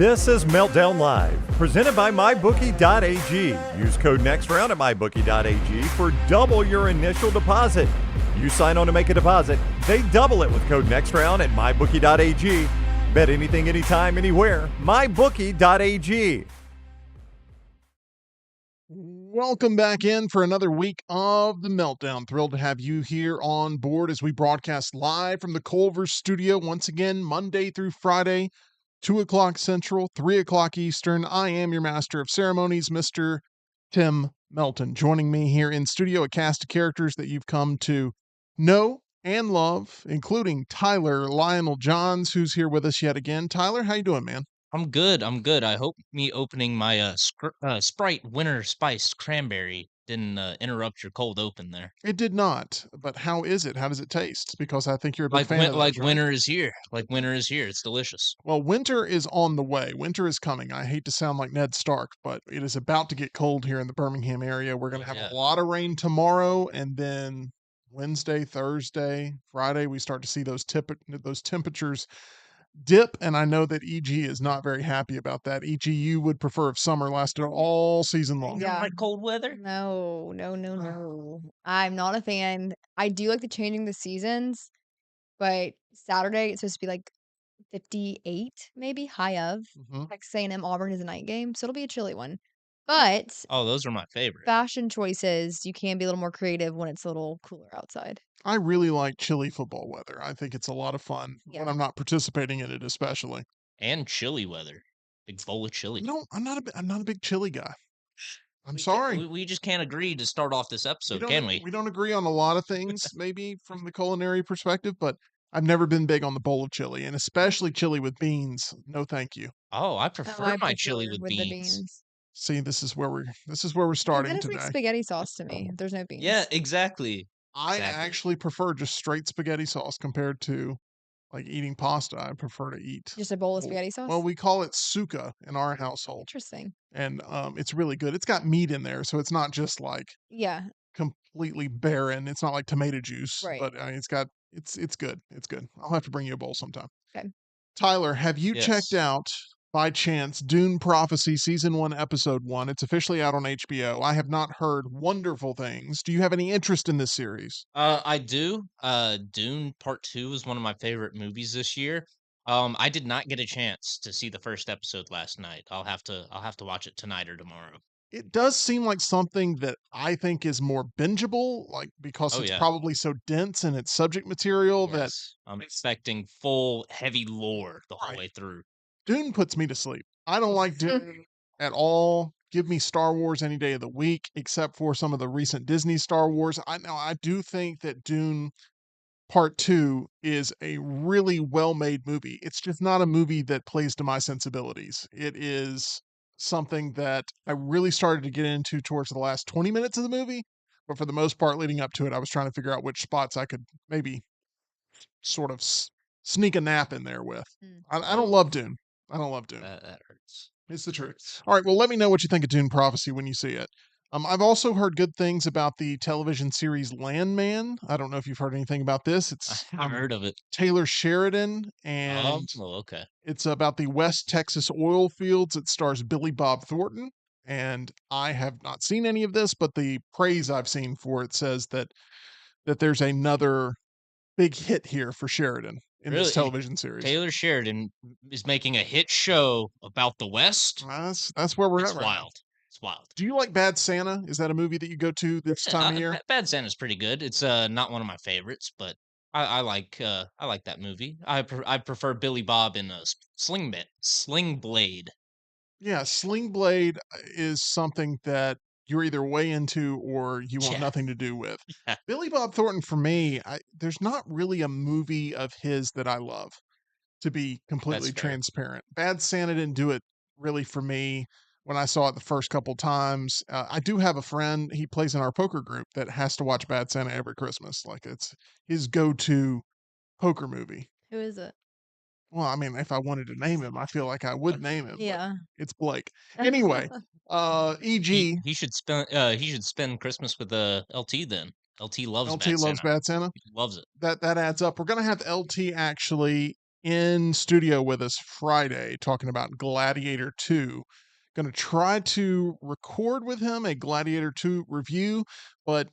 This is Meltdown Live, presented by MyBookie.ag. Use code NEXTROUND at MyBookie.ag for double your initial deposit. You sign on to make a deposit, they double it with code NEXTROUND at MyBookie.ag. Bet anything, anytime, anywhere. MyBookie.ag. Welcome back in for another week of the Meltdown. Thrilled to have you here on board as we broadcast live from the Culver studio once again, Monday through Friday, 2 o'clock Central, 3 o'clock Eastern. I am your master of ceremonies, Mr. Tim Melton. Joining me here in studio, a cast of characters that you've come to know and love, including Tyler Lionel Johns, who's here with us yet again. Tyler, how you doing, man? I'm good. I hope me opening my Sprite Winter Spiced Cranberry didn't interrupt your cold open there. It did not, but how is it? How does it taste? Because I think you're a big fan of those, Like right? winter is here. Like winter is here. It's delicious. Well, winter is on the way. Winter is coming. I hate to sound like Ned Stark, but it is about to get cold here in the Birmingham area. We're going to have Yeah. a lot of rain tomorrow, and then Wednesday, Thursday, Friday, we start to see those temperatures dip, and I know that EG is not very happy about that. EG, you would prefer if summer lasted all season long. You don't Yeah. like cold weather? No. I'm not a fan. I do like the changing the seasons, but Saturday it's supposed to be like 58, maybe high of. Mhm. Texas A&M Auburn is a night game, so it'll be a chilly one. But Oh, those are my favorite. fashion choices, you can be a little more creative when it's a little cooler outside. I really like chilly football weather. I think it's a lot of fun when Yeah. I'm not participating in it, especially. And chilly weather. Big bowl of chili. No, I'm not a big chili guy. I'm We can't- sorry. We just can't agree to start off this episode, can we? We don't agree on a lot of things, maybe from the culinary perspective, but I've never been big on the bowl of chili, and especially chili with beans. No, thank you. Oh, I Oh, prefer I my chili prefer with the beans. See, this is where we're Well, starting then it's like today. spaghetti sauce to me if there's no beans. Yeah, exactly. I Exactly. actually prefer just straight spaghetti sauce compared to like eating pasta. I prefer to eat. Just a bowl of Well, spaghetti sauce? well, we call it suka in our household, Interesting. and it's really good. It's got meat in there, so it's not just like Yeah, completely barren. It's not like tomato juice, Right. but it's good. It's good. I'll have to bring you a bowl sometime. Okay. Tyler, have you checked Yes. out by chance Dune Prophecy season 1 episode 1? It's officially out on HBO. I have not heard wonderful things. Do you have any interest in this series? I do. Dune Part 2 is one of my favorite movies this year. I did not get a chance to see the first episode last night. I'll have to watch it tonight or tomorrow. It does seem like something that I think is more bingeable, like because Oh it's yeah. probably so dense in its subject material that Yes. I'm expecting full heavy lore the whole Right. way through. Dune puts me to sleep. I don't like Dune at all. Give me Star Wars any day of the week, except for some of the recent Disney Star Wars. I do think that Dune Part 2 is a really well-made movie. It's just not a movie that plays to my sensibilities. It is something that I really started to get into towards the last 20 minutes of the movie, but for the most part leading up to it, I was trying to figure out which spots I could maybe sort of sneak a nap in there with. Mm. I don't love Dune. I don't love Dune. That hurts. It's the truth. All right, well, let me know what you think of Dune Prophecy when you see it. I've also heard good things about the television series Landman. I don't know if you've heard anything about this. I It's haven't heard of it. Taylor Sheridan, and Okay. it's about the West Texas oil fields. It stars Billy Bob Thornton, and I have not seen any of this, but the praise I've seen for it says that there's another big hit here for Sheridan in Really? this television series. Taylor Sheridan is making a hit show about the West. That's where we're It's at right now. wild. It's wild. Do you like Bad Santa? Is that a movie that you go to this time of year? Bad Santa's pretty good. It's not one of my favorites, but I like that movie. I prefer Billy Bob in a Sling Blade. Yeah, Sling Blade is something that you're either way into or you want Yeah. nothing to do with. Yeah. Billy Bob Thornton, for me, there's not really a movie of his that I love, to be completely fair. transparent. Bad Santa didn't do it really for me when I saw it the first couple times. I do have a friend, he plays in our poker group, that has to watch Bad Santa every Christmas. Like, it's his go-to poker movie. Who is it? Well, I mean, if I wanted to name him, I feel like I would name him. but Yeah. It's Blake. Anyway, EG, He should spend Christmas with LT then. LT loves LT Bad loves Santa. Bad Santa. He loves it. That adds up. We're gonna have LT actually in studio with us Friday talking about Gladiator 2. Going to try to record with him a Gladiator 2 review, but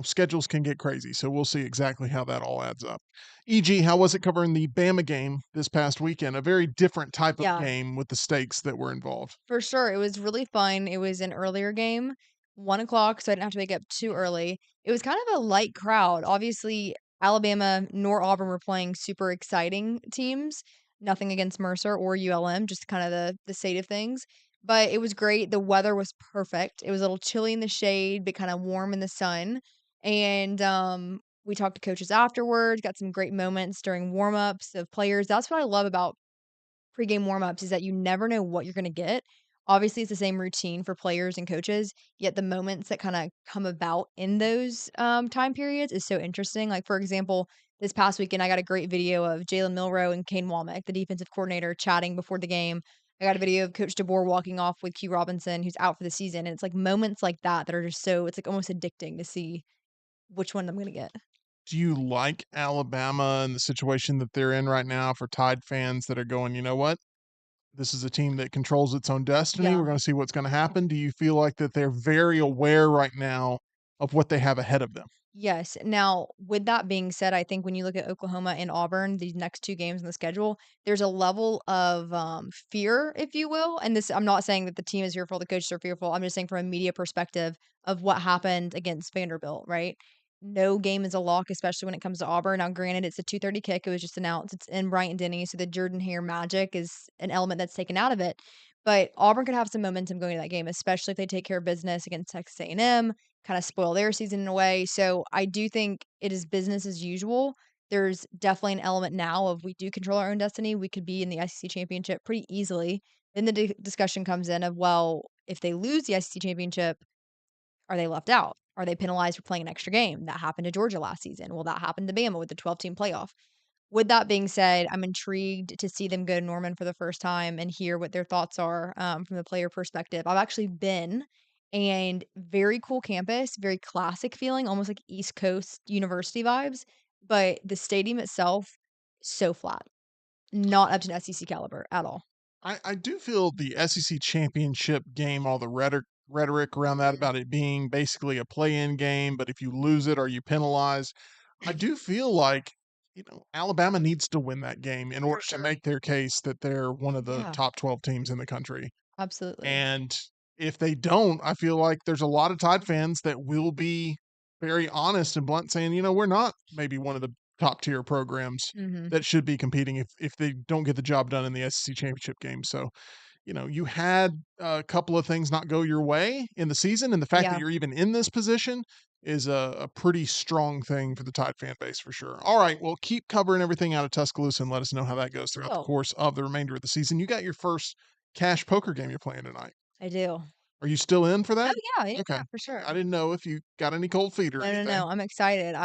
schedules can get crazy, so we'll see exactly how that all adds up. EG, how was it covering the Bama game this past weekend? A very different type of Yeah. game with the stakes that were involved. For sure. It was really fun. It was an earlier game, 1 o'clock, so I didn't have to wake up too early. It was kind of a light crowd. Obviously, Alabama nor Auburn were playing super exciting teams. Nothing against Mercer or ULM, just kind of the state of things. But it was great. The weather was perfect. It was a little chilly in the shade, but kind of warm in the sun. And we talked to coaches afterwards, got some great moments during warm-ups of players. That's what I love about pregame warm-ups is that you never know what you're gonna get. Obviously, it's the same routine for players and coaches, yet the moments that kinda come about in those, time periods is so interesting. Like, for example, this past weekend, I got a great video of Jalen Milroe and Kane Womack, the defensive coordinator, chatting before the game. I got a video of Coach DeBoer walking off with Q Robinson, who's out for the season, and it's, like, moments like that that are just so it's, like, almost addicting to see which one I'm gonna get. Do you like Alabama and the situation that they're in right now for Tide fans that are going, you know what? This is a team that controls its own destiny. Yeah. We're going to see what's going to happen. Do you feel like that they're very aware right now of what they have ahead of them? Yes. Now, with that being said, I think when you look at Oklahoma and Auburn, these next 2 games in the schedule, there's a level of, fear, if you will, and this I'm not saying that the team is fearful, the coaches are fearful, I'm just saying from a media perspective of what happened against Vanderbilt, right? No game is a lock, especially when it comes to Auburn. Now, granted, it's a 2:30 kick, it was just announced, it's in Bryant-Denny, so the Jordan-Hare magic is an element that's taken out of it, but Auburn could have some momentum going into that game, especially if they take care of business against Texas A&M, kind of spoil their season in a way. So I do think it is business as usual. There's definitely an element now of we do control our own destiny. We could be in the SEC championship pretty easily. Then the discussion comes in of, well, if they lose the SEC championship, are they left out? Are they penalized for playing an extra game? That happened to Georgia last season. Well, that happened to Bama with the 12-team playoff. With that being said, I'm intrigued to see them go to Norman for the first time and hear what their thoughts are from the player perspective. I've actually been, and very cool campus, very classic feeling, almost like East Coast University vibes. But the stadium itself, so flat, not up to an SEC caliber at all. I do feel the SEC championship game, all the rhetoric around that about it being basically a play-in game, but if you lose it, are you penalized? I do feel like, Alabama needs to win that game in order to make their case that they're one of the Yeah, top 12 teams in the country. absolutely. And if they don't, I feel like there's a lot of Tide fans that will be very honest and blunt saying, we're not maybe one of the top tier programs Hmm. that should be competing if they don't get the job done in the SEC championship game. So, you had a couple of things not go your way in the season, and the fact that Yeah. you're even in this position is a pretty strong thing for the Tide fan base for sure. All right, well, keep covering everything out of Tuscaloosa and let us know how that goes throughout the Oh, course of the remainder of the season. You got your first cash poker game you're playing tonight. I do. Are you still in for Oh that? yeah, yeah, Okay. yeah, for sure. I didn't know if you got any cold feet or No, no, anything. no. I'm excited.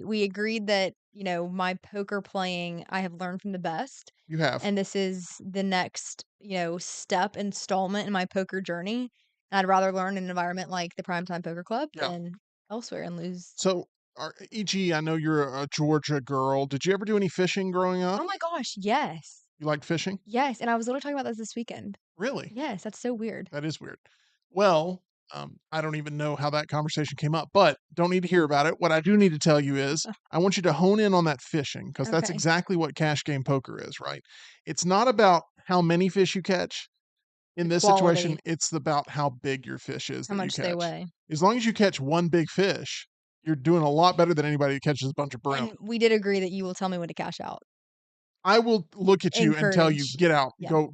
We agreed that, my poker playing, I have learned from the best. You have. And this is the next, step installment in my poker journey. And I'd rather learn in an environment like the Primetime Poker Club Yeah. than elsewhere and lose. So, E.G., I know you're a Georgia girl. Did you ever do any fishing growing up? Oh my gosh, yes. You like fishing? Yes. And I was literally talking about this weekend. Really? Yes, that's so weird. That is weird. Well, I don't even know how that conversation came up, but don't need to hear about it. What I do need to tell you is I want you to hone in on that fishing because that's Okay. exactly what cash game poker is, right? It's not about how many fish you catch. In The this situation, quality, it's about how big your fish is how that you much they catch. weigh. As long as you catch one big fish, you're doing a lot better than anybody who catches a bunch of brown. And we did agree that you will tell me when to cash out. I will look at you and tell you, Encourage. get out, Yeah. go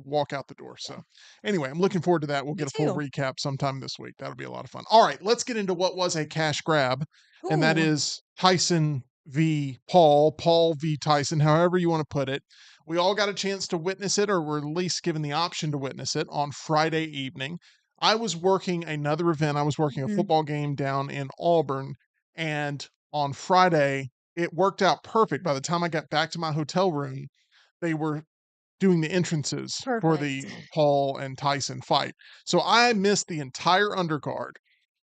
walk out the door. Yeah. So anyway, I'm looking forward to that. We'll Me get a full too. recap sometime this week. That'll be a lot of fun. All right, let's get into what was a cash grab, and that Ooh. is Tyson v. Paul v. Tyson, however you want to put it. We all got a chance to witness it, or were at least given the option to witness it on Friday evening. I was working another event. I was working a Mhm. football game down in Auburn, and on Friday, it worked out perfect. By the time I got back to my hotel room, they were doing the entrances for Perfect. the Paul and Tyson fight. So I missed the entire undercard.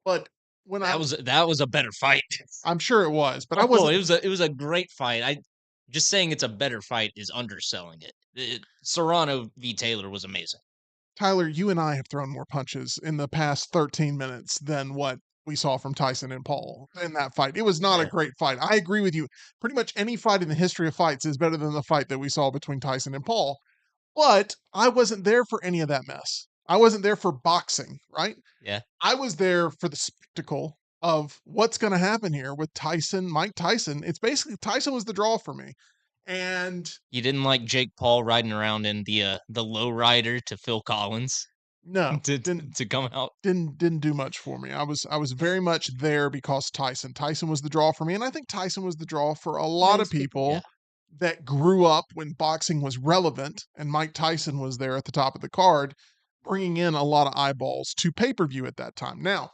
But when That was a better fight. I'm sure it was, but I Oh, wasn't it was a great fight. Just saying it's a better fight is underselling it. Serrano v. Taylor was amazing. Tyler, you and I have thrown more punches in the past 13 minutes than what we saw from Tyson and Paul in that fight. It was not a Yeah. great fight. I agree with you. Pretty much any fight in the history of fights is better than the fight that we saw between Tyson and Paul. But I wasn't there for any of that mess. I wasn't there for boxing, right? Yeah. I was there for the spectacle of what's going to happen here with Tyson, Mike Tyson. It's basically Tyson was the draw for me. And You didn't like Jake Paul riding around in the low rider to Phil Collins no, to didn't to come out. didn't do much for me. I was very much there because Tyson. Tyson was the draw for me, and I think Tyson was the draw for a lot of Most people, people that grew up when boxing was relevant, and Mike Tyson was there at the top of the card, bringing in a lot of eyeballs to pay-per-view at that time. Now,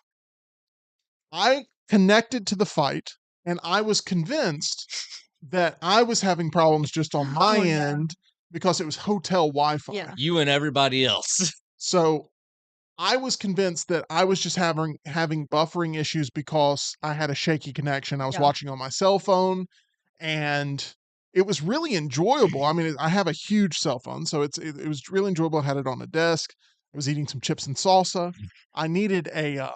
I connected to the fight, and I was convinced that I was having problems just on my Oh, yeah. end because it was hotel Wi-Fi. Yeah. You and everybody else. So I was convinced that I was just having buffering issues because I had a shaky connection. I was Yeah. watching on my cell phone, and it was really enjoyable. I mean, I have a huge cell phone, so it was really enjoyable. I had it on the desk. I was eating some chips and salsa. I needed a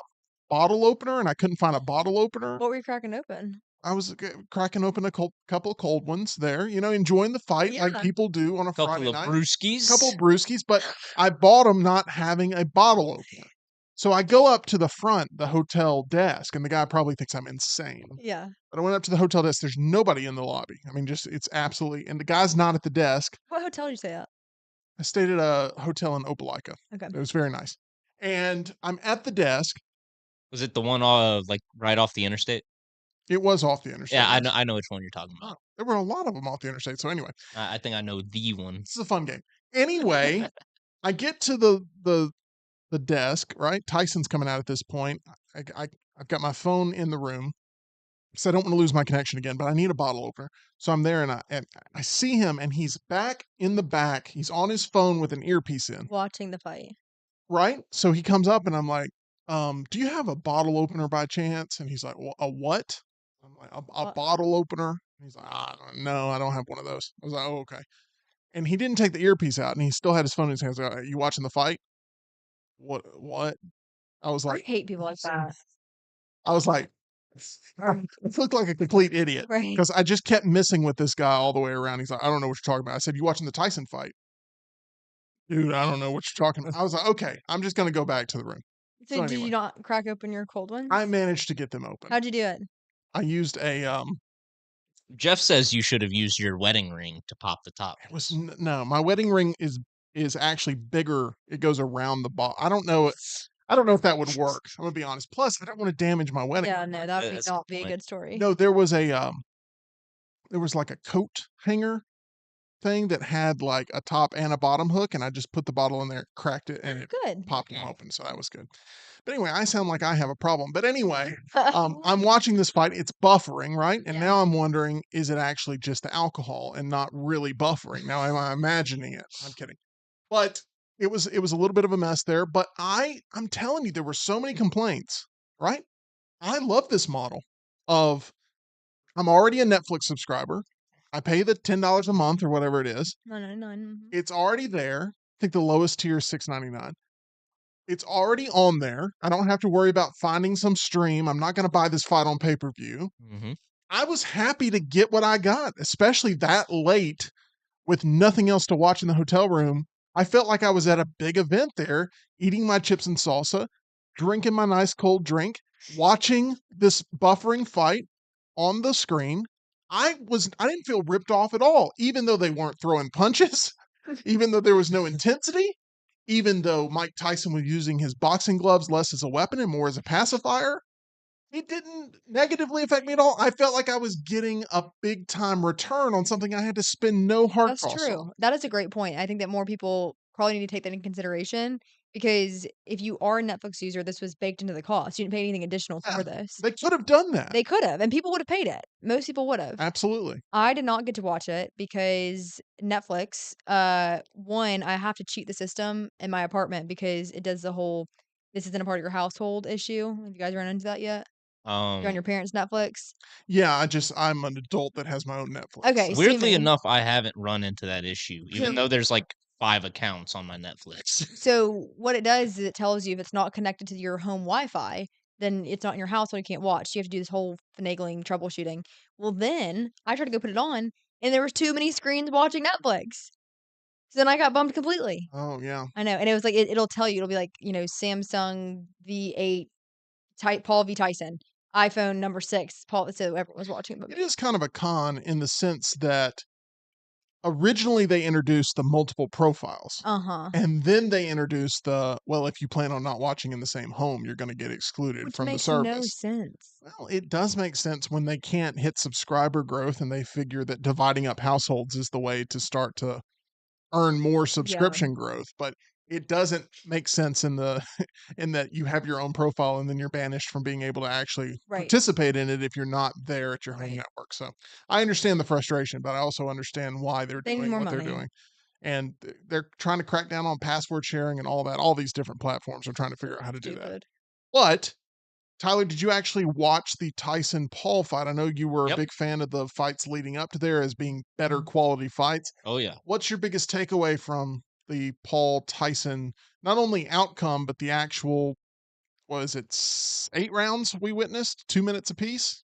bottle opener, and I couldn't find a bottle opener. What were you cracking open? I was cracking open a couple of cold ones there, enjoying the fight like Yeah. people do on a Couple Friday of night. brewskis. Couple of brewskis, but I bought them not having a bottle opener. So I go up to the front, the hotel desk, and the guy probably thinks I'm insane. Yeah. But I went up to the hotel desk. There's nobody in the lobby. I mean, just it's absolutely, and the guy's not at the desk. What hotel did you stay at? I stayed at a hotel in Opelika. Okay. It was very nice. And I'm at the desk. Was it the one like right off the interstate? It was off the interstate. Yeah, yes. I know which one you're talking about. There were a lot of them off the interstate. So anyway, I think I know the one. this is a fun game. Anyway, I get to the desk, right? Tyson's coming out at this point. I've got my phone in the room because I don't want to lose my connection again, but I need a bottle opener. So I'm there, and I see him, and he's back in the back. He's on his phone with an earpiece in, Watching the fight. right? So he comes up, and I'm like, do you have a bottle opener by chance? And he's like, a what? I'm like, a What? bottle opener? And he's like, no, I don't have one of those. I was like, oh, okay. And he didn't take the earpiece out, and he still had his phone in his hands. Like, are you watching the fight? What? I was I like, hate people like that. I was like, I looked like a complete idiot Right. because I just kept missing with this guy all the way around. He's like, I don't know what you're talking about. I said, you watching the Tyson fight? Dude, I don't know what you're talking about. I was like, okay, I'm just going to go back to the room. So So did anyway. you not crack open your cold ones? I managed to get them open. How'd you do it? I used Jeff says you should have used your wedding ring to pop the top. it was no, my wedding ring is actually bigger. It goes around the ball. I don't know if that would work. I'm gonna be honest. Plus, I don't want to damage my wedding. Yeah, no, that would That's not a be a point. good story. No, there was like a coat hanger thing that had like a top and a bottom hook, and I just put the bottle in there, cracked it, and it Good. popped them open. So that was good. But anyway, I sound like I have a problem. But anyway, I'm watching this fight. It's buffering, right? And Yeah. now I'm wondering, is it actually just the alcohol and not really buffering? Now am I imagining it? I'm kidding. But it was a little bit of a mess there. But I'm telling you, there were so many complaints, right? I love this model of I'm already a Netflix subscriber. I pay the $10 a month or whatever it is. $9.99. It's already there. I think the lowest tier is $6.99. It's already on there. I don't have to worry about finding some stream. I'm not going to buy this fight on pay-per-view. Mm-hmm. I was happy to get what I got, especially that late with nothing else to watch in the hotel room. I felt like I was at a big event there, eating my chips and salsa, drinking my nice cold drink, watching this buffering fight on the screen. I didn't feel ripped off at all, even though they weren't throwing punches, even though there was no intensity, even though Mike Tyson was using his boxing gloves less as a weapon and more as a pacifier. It didn't negatively affect me at all. I felt like I was getting a big time return on something I had to spend no hard That's cost true. on. That is a great point. I think that more people probably need to take that in consideration because if you are a Netflix user, this was baked into the cost. You didn't pay anything additional Yeah, for this. they could have done that. They could have, and people would have paid it. Most people would have. Absolutely. I did not get to watch it because Netflix, one, I have to cheat the system in my apartment because it does the whole this isn't a part of your household issue. Have you guys run into that yet? You're on Um, your parents' Netflix? Yeah, I'm an adult that has my own Netflix. Okay, So. weirdly me. enough, I haven't run into that issue, even So though there's like 5 accounts on my Netflix. so what it does is it tells you if it's not connected to your home Wi-Fi, then it's not in your house and you can't watch. You have to do this whole finagling troubleshooting. Well, then I tried to go put it on, and there was too many screens watching Netflix. So then I got bummed completely. Oh, yeah. I know, and it was like it'll tell you, it'll be like, Samsung V8 Paul V. Tyson, iPhone number 6, Paul, so everyone was watching it but It me. is kind of a con in the sense that originally they introduced the multiple profiles. Uh-huh. And then they introduced well, if you plan on not watching in the same home, you're going to get excluded Which from the makes no service. sense. Well, it does make sense when they can't hit subscriber growth and they figure that dividing up households is the way to start to earn more Yeah. subscription growth. But it doesn't make sense in the in that you have your own profile and then you're banished from being able to actually Right. participate in it if you're not there at your home Right. network. So I understand the frustration, but I also understand why they're They need doing more what they're money. doing. And they're trying to crack down on password sharing and all that. All these different platforms are trying to figure out how to do that. Stupid. But Tyler, did you actually watch the Tyson Paul fight? I know you were a Yep. big fan of the fights leading up to there as being better Mm-hmm. quality fights. Oh yeah. What's your biggest takeaway from the Paul Tyson, not only outcome, but the actual, was it 8 rounds we witnessed, 2 minutes apiece?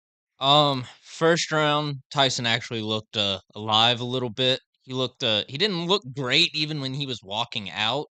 First round, Tyson actually looked alive a little bit. He didn't look great even when he was walking out.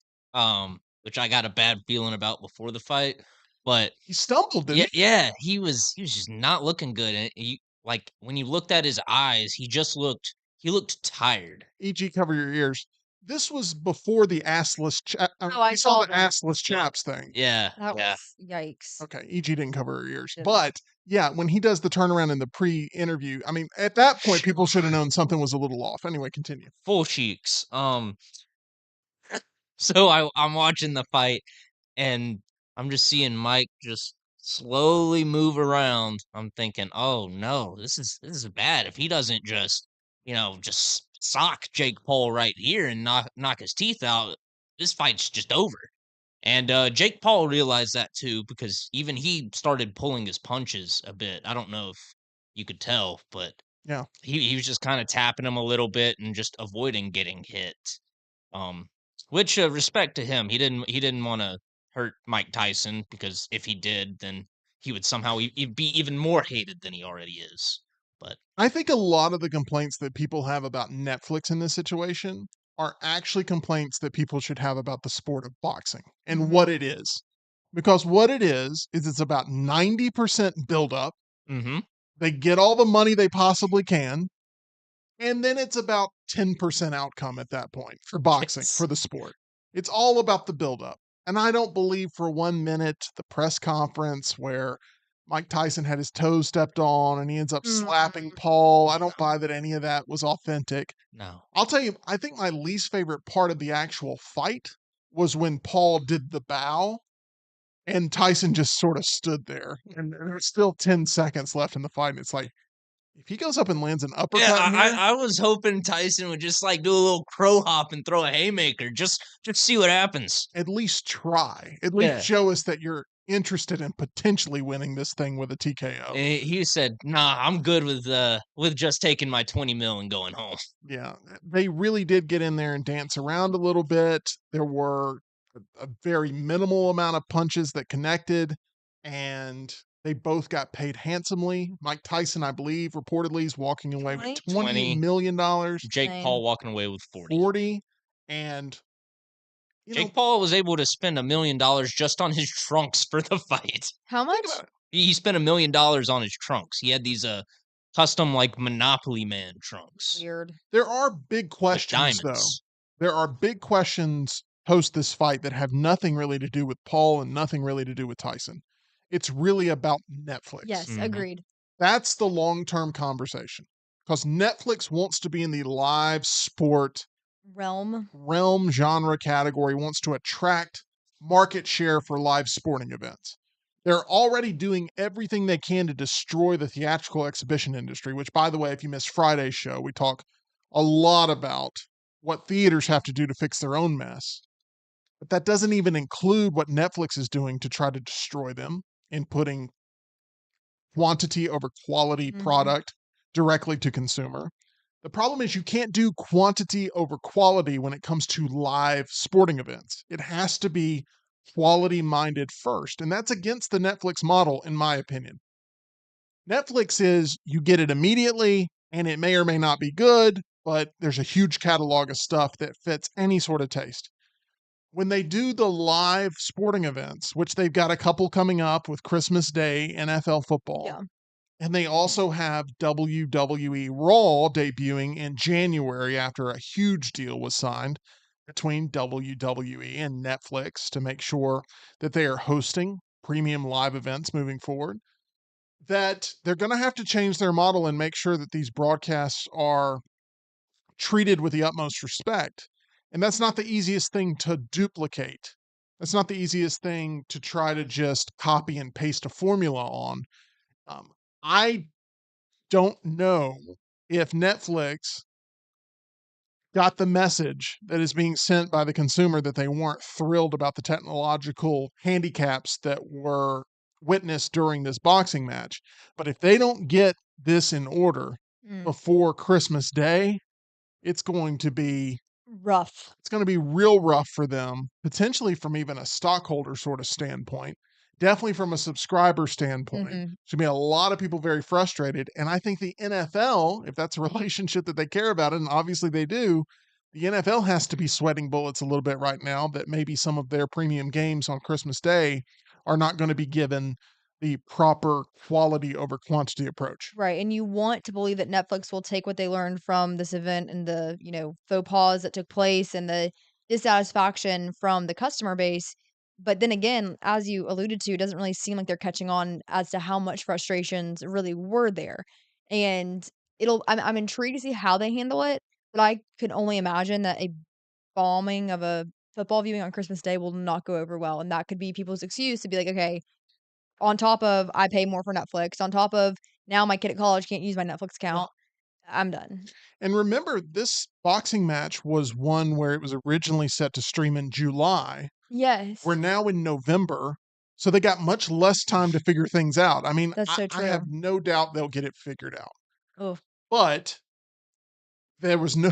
Which I got a bad feeling about before the fight. But He stumbled, didn't yeah, he was just not looking good. And like when you looked at his eyes, he looked tired. he? EG, cover your ears. This was before the assless, Oh, I we saw saw the them. assless chaps thing. Yeah, That yeah. was yikes. Okay, EG didn't cover her ears. Didn't. But yeah, when he does the turnaround in the pre-interview, I mean, at that point, people should have known something was a little off. Anyway, continue. Full cheeks. So I'm watching the fight and I'm just seeing Mike just slowly move around. I'm thinking, "Oh no, this is bad. If he doesn't just sock Jake Paul right here and knock his teeth out, this fight's just over." And Jake Paul realized that too because even he started pulling his punches a bit. I don't know if you could tell, but Yeah. he was just kind of tapping him a little bit and just avoiding getting hit. Um, which respect to him. He didn't want to hurt Mike Tyson because if he did, then he would somehow he'd be even more hated than he already is. But I think a lot of the complaints that people have about Netflix in this situation are actually complaints that people should have about the sport of boxing and Mhm. what it is. Because what it is it's about 90% buildup. mm-hmm. They get all the money they possibly can. And then it's about 10% outcome at that point for boxing, Yes. for the sport. It's all about the buildup. And I don't believe for 1 minute the press conference where Mike Tyson had his toes stepped on and he ends up slapping Paul. I don't buy that any of that was authentic. No. I'll tell you, I think my least favorite part of the actual fight was when Paul did the bow and Tyson just sort of stood there. And there's still 10 seconds left in the fight. And it's like, if he goes up and lands an Yeah, uppercut here, I was hoping Tyson would just like do a little crow hop and throw a haymaker, just see what happens. at least try. At Yeah. least show us that you're interested in potentially winning this thing with a TKO. And he said, "Nah, I'm good with just taking my 20 mil and going home." Yeah, they really did get in there and dance around a little bit. There were a very minimal amount of punches that connected, and they both got paid handsomely. Mike Tyson, I believe, reportedly is walking away with 20? $28 million, Jake Same. Paul walking away with 40. 40, and you know, Jake Paul was able to spend $1 million just on his trunks for the fight. How much? think about it. He spent $1 million on his trunks. He had these custom like Monopoly Man trunks Weird. There are big with questions, though. diamonds. There are big questions post this fight that have nothing really to do with Paul and nothing really to do with Tyson. It's really about Netflix. Yes, Mhm. agreed. That's the long-term conversation. Because Netflix wants to be in the live sport Realm. realm genre category, wants to attract market share for live sporting events. They're already doing everything they can to destroy the theatrical exhibition industry, which, by the way, if you missed Friday's show, we talk a lot about what theaters have to do to fix their own mess. But that doesn't even include what Netflix is doing to try to destroy them in putting quantity over quality product directly to consumer. The problem is you can't do quantity over quality when it comes to live sporting events. It has to be quality minded first. And that's against the Netflix model, in my opinion. Netflix is you get it immediately and it may or may not be good, but there's a huge catalog of stuff that fits any sort of taste. When they do the live sporting events, which they've got a couple coming up with Christmas Day, NFL football, Yeah. and they also have WWE Raw debuting in January after a huge deal was signed between WWE and Netflix to make sure that they are hosting premium live events moving forward, that they're going to have to change their model and make sure that these broadcasts are treated with the utmost respect. And that's not the easiest thing to duplicate. That's not the easiest thing to try to just copy and paste a formula on. I don't know if Netflix got the message that is being sent by the consumer that they weren't thrilled about the technological handicaps that were witnessed during this boxing match. But if they don't get this in order before Christmas Day, it's going to be Rough. it's going to be real rough for them, potentially from even a stockholder sort of standpoint, definitely from a subscriber standpoint. Should be a lot of people very frustrated. And I think the NFL, if that's a relationship that they care about, and obviously they do, the NFL has to be sweating bullets a little bit right now that maybe some of their premium games on Christmas Day are not going to be given the proper quality over quantity approach. Right, and you want to believe that Netflix will take what they learned from this event and the, faux pas that took place and the dissatisfaction from the customer base. But then again, as you alluded to, it doesn't really seem like they're catching on as to how much frustrations really were there. And I'm intrigued to see how they handle it, but I could only imagine that a bombing of a football viewing on Christmas Day will not go over well. And that could be people's excuse to be like, okay, on top of I pay more for Netflix, on top of now my kid at college can't use my Netflix account, I'm done. And remember, this boxing match was one where it was originally set to stream in July. Yes. We're now in November, so they got much less time to figure things out. I mean, That's so I have true. no doubt they'll get it figured out. Oh, But there was no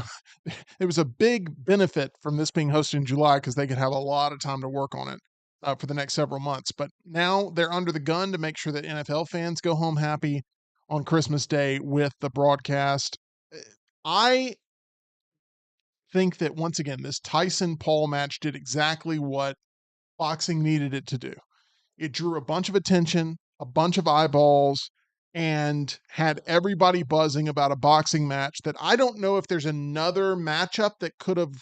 there was a big benefit from this being hosted in July because they could have a lot of time to work on it for the next several months. But now they're under the gun to make sure that NFL fans go home happy on Christmas Day with the broadcast. I think that once again, this Tyson Paul match did exactly what boxing needed it to do. It drew a bunch of attention, a bunch of eyeballs, and had everybody buzzing about a boxing match that I don't know if there's another matchup that could have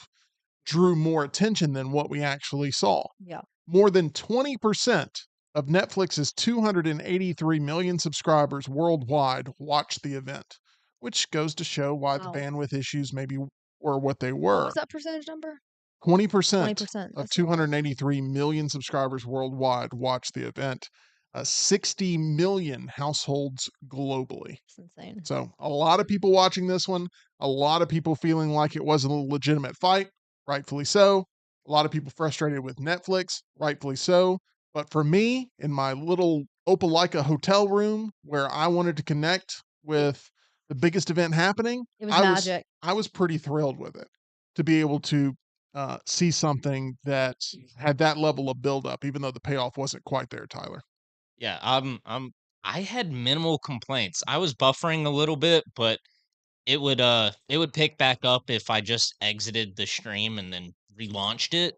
drew more attention than what we actually saw. yeah. More than 20% of Netflix's 283 million subscribers worldwide watched the event, which goes to show why the Wow. bandwidth issues maybe were what they What were. was that percentage number? 20% 20%. of That's 283 million subscribers worldwide watched the event. 60 million households globally. insane. So a lot of people watching this one, a lot of people feeling like it wasn't a legitimate fight, rightfully so. A lot of people frustrated with Netflix, rightfully so. But for me, in my little Opelika hotel room where I wanted to connect with the biggest event happening, It was magic. I was pretty thrilled with it to be able to see something that had that level of buildup, even though the payoff wasn't quite there, Tyler. Yeah, I had minimal complaints. I was buffering a little bit, but it would pick back up if I just exited the stream and then relaunched it.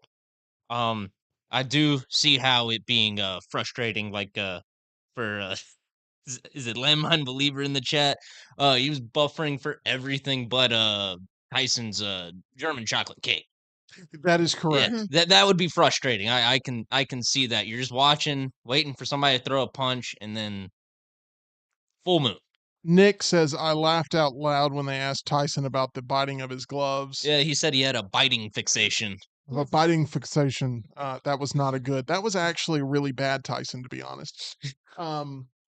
Um, I do see how it being frustrating, like for is it Landmine Believer in the chat? He was buffering for everything but Tyson's German chocolate cake. That is Yeah, correct. that would be frustrating. I can see that. You're just watching, waiting for somebody to throw a punch, and then full moon. Nick says, I laughed out loud when they asked Tyson about the biting of his gloves. Yeah, he said he had a biting fixation. The biting fixation, that was not a good. That was actually really bad, Tyson, to be honest.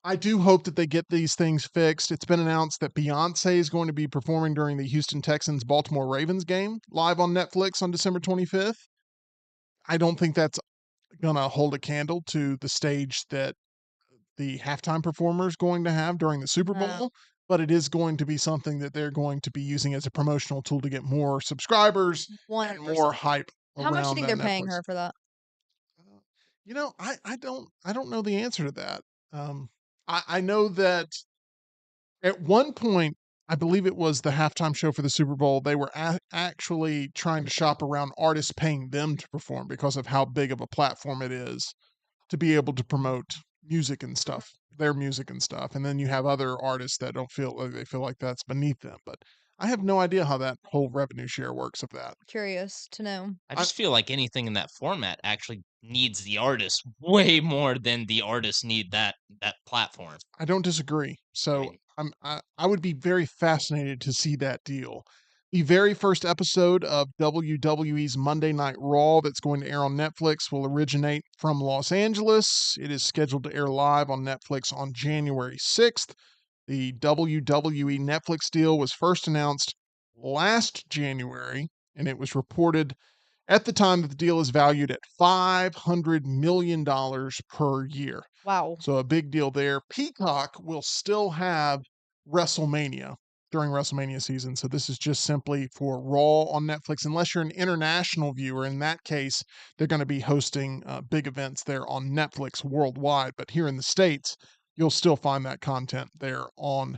I do hope that they get these things fixed. It's been announced that Beyonce is going to be performing during the Houston Texans Baltimore Ravens game live on Netflix on December 25th. I don't think that's going to hold a candle to the stage that the halftime performer is going to have during the Super No. Bowl, but it is going to be something that they're going to be using as a promotional tool to get more subscribers and 100%. more hype How much do you around think that they're paying Netflix. her for that? You know, I don't know the answer to that. Um, I know that at one point, I believe it was the halftime show for the Super Bowl, they were actually trying to shop around artists paying them to perform because of how big of a platform it is to be able to promote music and stuff, their music and stuff. And then you have other artists that don't feel like they feel like that's beneath them. But I have no idea how that whole revenue share works of that. Curious to know. I I, just feel like anything in that format actually needs the artist way more than the artists need that platform. I don't disagree. I So mean, I would be very fascinated to see that deal. The very first episode of WWE's Monday Night Raw that's going to air on Netflix will originate from Los Angeles. It is scheduled to air live on Netflix on January 6th. The WWE Netflix deal was first announced last January, and it was reported at the time that the deal is valued at $500 million per year. Wow. So a big deal there. Peacock will still have WrestleMania during WrestleMania season. So this is just simply for Raw on Netflix, unless you're an international viewer. In that case, they're going to be hosting big events there on Netflix worldwide. But here in the States, you'll still find that content there on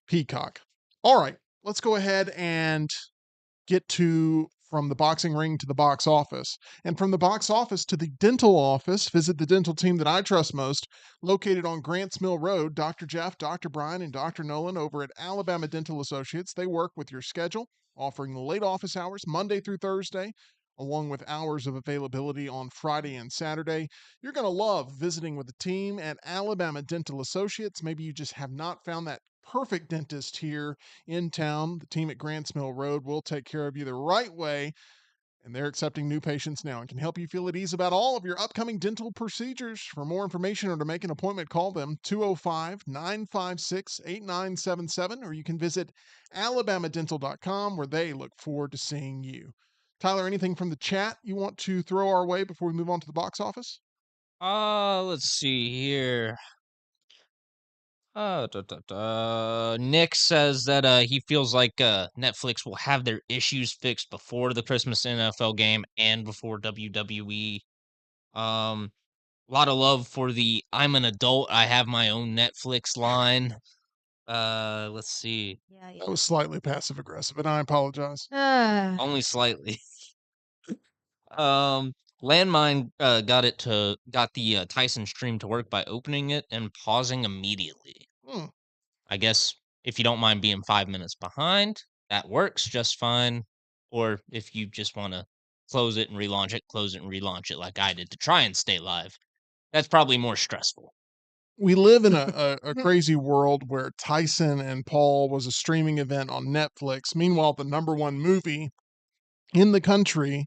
Peacock. All right, let's go ahead and get to from the boxing ring to the box office. And from the box office to the dental office, visit the dental team that I trust most, located on Grants Mill Road. Dr. Jeff, Dr. Brian, and Dr. Nolan over at Alabama Dental Associates. They work with your schedule, offering late office hours Monday through Thursday, along with hours of availability on Friday and Saturday. You're going to love visiting with the team at Alabama Dental Associates. Maybe you just have not found that perfect dentist here in town. The team at Grants Mill Road will take care of you the right way, and they're accepting new patients now and can help you feel at ease about all of your upcoming dental procedures. For more information or to make an appointment, call them 205 956 8977, or you can visit alabamadental.com, where they look forward to seeing you. Tyler, anything from the chat you want to throw our way before we move on to the box office? let's see here. Nick says that he feels like Netflix will have their issues fixed before the Christmas NFL game and before WWE. Um, a lot of love for the "I'm an adult, I have my own Netflix" line. Let's see. Yeah. That was slightly passive aggressive, and I apologize. Only slightly. Landmine got the Tyson stream to work by opening it and pausing immediately. Hmm. I guess if you don't mind being 5 minutes behind, that works just fine. Or if you just want to close it and relaunch it, close it and relaunch it like I did to try and stay live. That's probably more stressful. We live in a crazy world where Tyson and Paul was a streaming event on Netflix. Meanwhile, the number one movie in the country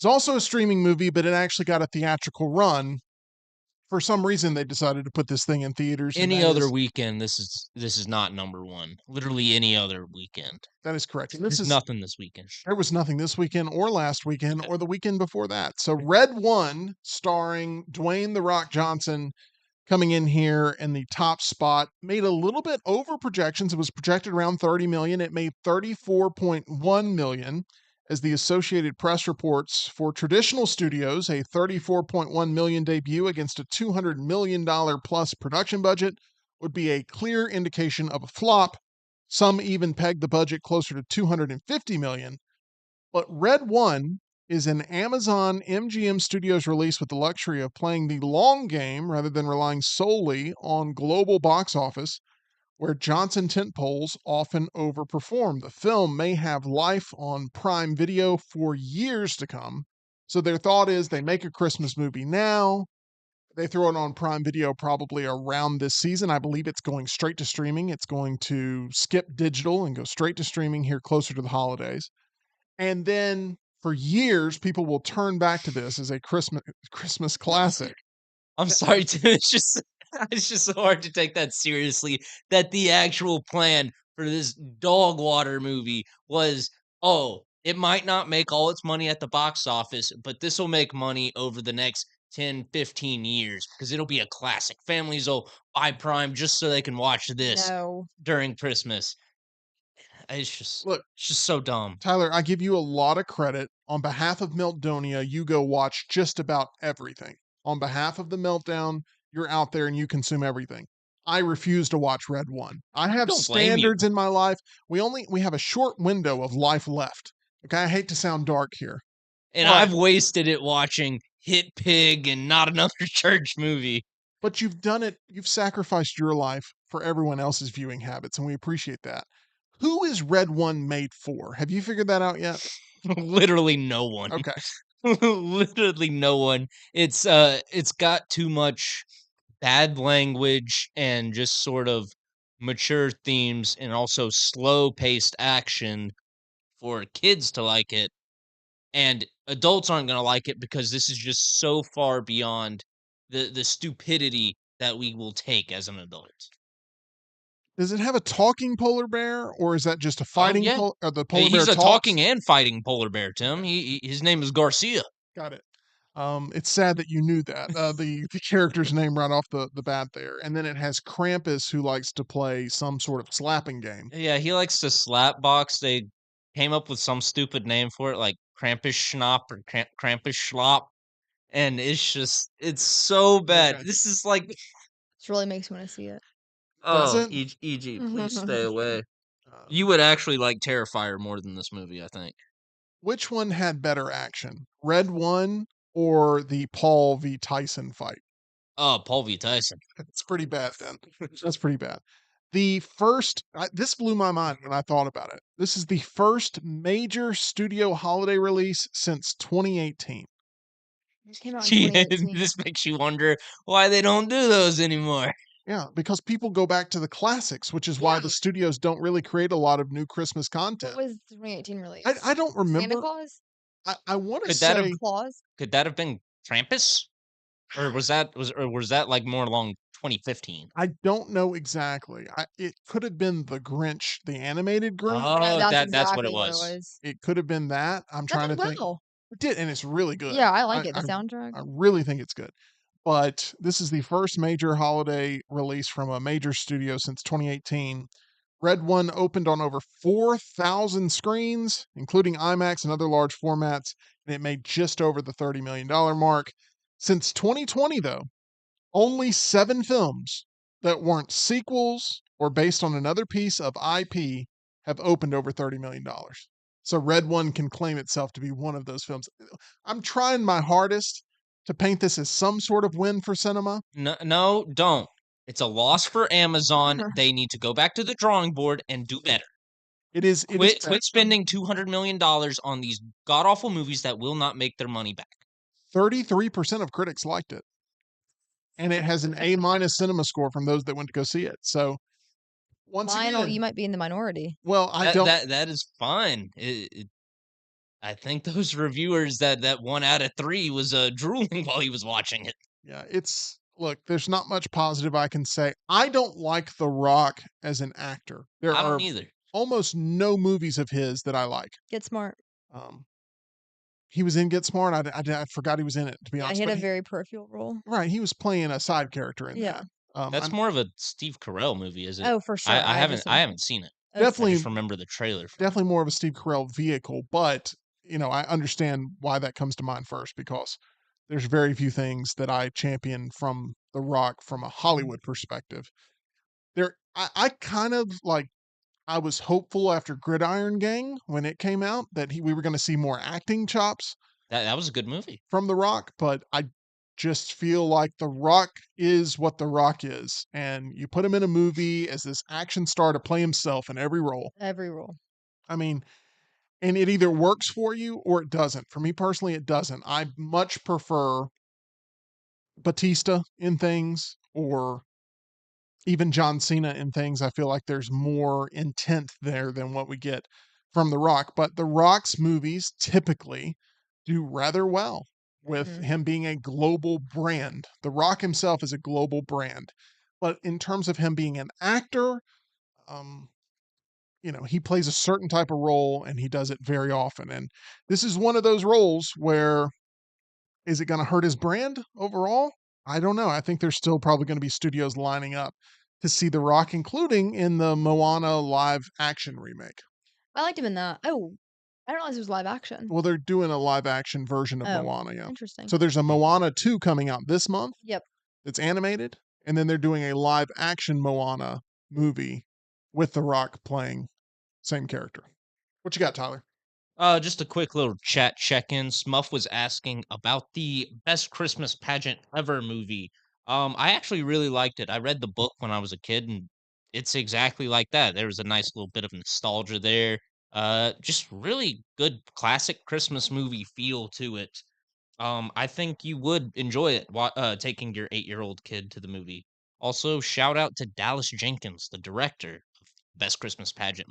is also a streaming movie, but it actually got a theatrical run. For some reason, they decided to put this thing in theaters. And Any that other is, weekend, this is not number one. Literally any other weekend. that is correct. And There's this is, nothing this weekend. there was nothing this weekend or last weekend or the weekend before that. So Red One, starring Dwayne The Rock Johnson, coming in here in the top spot, made a little bit over projections. It was projected around 30 million. It made 34.1 million. As the Associated Press reports, for traditional studios, a 34.1 million debut against a $200 million plus production budget would be a clear indication of a flop. Some even pegged the budget closer to 250 million. But Red One is an Amazon MGM Studios release with the luxury of playing the long game rather than relying solely on global box office, where Johnson tentpoles often overperform. The film may have life on Prime Video for years to come. So their thought is they make a Christmas movie now. They throw it on Prime Video probably around this season. I believe it's going straight to streaming. It's going to skip digital and go straight to streaming here closer to the holidays. And then for years, people will turn back to this as a Christmas classic. I'm sorry, Tim. It's just so hard to take that seriously. That the actual plan for this dog water movie was, oh, it might not make all its money at the box office, but this will make money over the next 10, 15 years because it'll be a classic. Families will buy Prime just so they can watch this No. during Christmas. Look, It's just so dumb. Tyler, I give you a lot of credit. On behalf of Meltdonia, you go watch just about everything. On behalf of the Meltdown, you're out there and you consume everything. I refuse to watch Red One. I have Don't blame you. standards in my life. We have a short window of life left. Okay, I hate to sound dark here. And But- I've wasted it watching Hit Pig and Not Another Church Movie. But you've done it, you've sacrificed your life for everyone else's viewing habits, and we appreciate that. Who is Red One made for? Have you figured that out yet? Literally no one. Okay. Literally no one. It's got too much bad language and just sort of mature themes and also slow paced action for kids to like it. And adults aren't going to like it because this is just so far beyond the stupidity that we will take as an adult. Does it have a talking polar bear, or is that just a fighting yeah. or the polar bear He's a talks? talking and fighting polar bear, Tim. His name is Garcia. Got it. It's sad that you knew that. The character's name right off the bat there. And then it has Krampus, who likes to play some sort of slapping game. Yeah, he likes to slap box. They came up with some stupid name for it, like Krampus Schnapp or Krampus Schlop. And it's so bad. Okay. This is like, This really makes me want to see it. Does oh, it? EG, please stay away. Uh, You would actually like Terrifier more than this movie, I think. which one had better action? Red One or the Paul v. Tyson fight? Oh, Paul V. Tyson. It's pretty bad then. That's pretty bad. The first, this blew my mind when I thought about it. This is the first major studio holiday release since 2018. It came out in Yeah, 2018. this makes you wonder why they don't do those anymore. Yeah, because people go back to the classics, which is why Yeah. the studios don't really create a lot of new Christmas What content. was the 2018 release? I don't Santa remember. Claus? I want to Could that have say Claus? Could that have been Krampus? Or was that like more along 2015? I don't know exactly. It could have been the Grinch, the animated Grinch. Oh, That's that's what exactly it was. It could have been that. I'm trying to That did think. well. It did, and it's really good. Yeah, I like it. The I soundtrack. I really think it's good. But this is the first major holiday release from a major studio since 2018. Red One opened on over 4,000 screens, including IMAX and other large formats, and it made just over the $30 million mark. Since 2020, though, only 7 films that weren't sequels or based on another piece of IP have opened over $30 million. So Red One can claim itself to be one of those films. I'm trying my hardest to paint this as some sort of win for cinema. No, don't. It's a loss for Amazon. They need to go back to the drawing board and do better. It is Quit spending $200 million on these god awful movies that will not make their money back. 33% of critics liked it. And it has an A- cinema score from those that went to go see it. So once Lionel, again, you might be in the minority. well, I don't. That is fine. I think those reviewers that 1 out of 3 was drooling while he was watching it. Yeah, look, there's not much positive I can say. I don't like The Rock as an actor. There I are don't either. almost no movies of his that I like. Get smart. He was in Get Smart. I forgot he was in it, to be Yeah, honest. he had but a very peripheral role. right, he was playing a side character in Yeah. that. That's more of a Steve Carell movie, is it? Oh, for sure. I just haven't seen it. Okay. I definitely just remember the trailer. For it. definitely more of a Steve Carell vehicle, but I understand why that comes to mind first because there's very few things that I champion from The Rock from a Hollywood perspective. I kind of like I was hopeful after Gridiron Gang when it came out that we were going to see more acting chops That was a good movie. from The Rock, but I just feel like The Rock is what The Rock is, and you put him in a movie as this action star to play himself in every role. Every role. I mean, and it either works for you or it doesn't. For me personally, it doesn't. I much prefer Batista in things or even John Cena in things. I feel like there's more intent there than what we get from The Rock. But The Rock's movies typically do rather well with him being a global brand. The Rock himself is a global brand. But in terms of him being an actor, he plays a certain type of role and he does it very often. And this is one of those roles where Is it going to hurt his brand overall? I don't know. I think there's still probably going to be studios lining up to see The Rock, including in the Moana live action remake. I liked him in that. Oh, I didn't realize it was live action. Well, they're doing a live action version of Oh, Moana, yeah. interesting. So there's a Moana 2 coming out this month. Yep. It's animated, and then they're doing a live action Moana movie with The Rock playing same character. What you got, Tyler? Just a quick little chat check-in. Smuff was asking about the best Christmas pageant ever movie. I actually really liked it. I read the book when I was a kid, and it's exactly like that. There was a nice little bit of nostalgia there. Just really good classic Christmas movie feel to it. I think you would enjoy it taking your 8-year-old kid to the movie. Also, shout out to Dallas Jenkins, the director of Best Christmas Pageant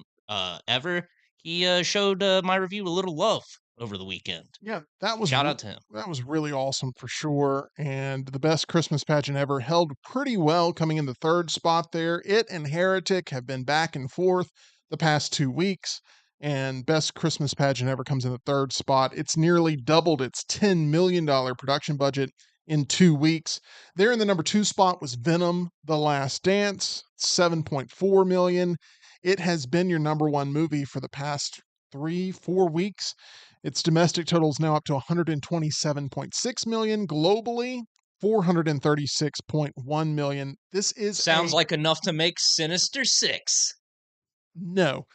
ever. He showed my review a little love over the weekend. Yeah, that was Shout out to him. that was really awesome for sure. And the best Christmas pageant ever held pretty well, coming in the third spot there. It and Heretic have been back and forth the past 2 weeks, and best Christmas pageant ever comes in the third spot. It's nearly doubled its $10 million production budget in 2 weeks. There in the number 2 spot was Venom: The Last Dance, 7.4 million. It has been your number 1 movie for the past 3-4 weeks. Its domestic total is now up to 127.6 million. Globally, 436.1 million. This is Sounds like enough to make Sinister Six. No,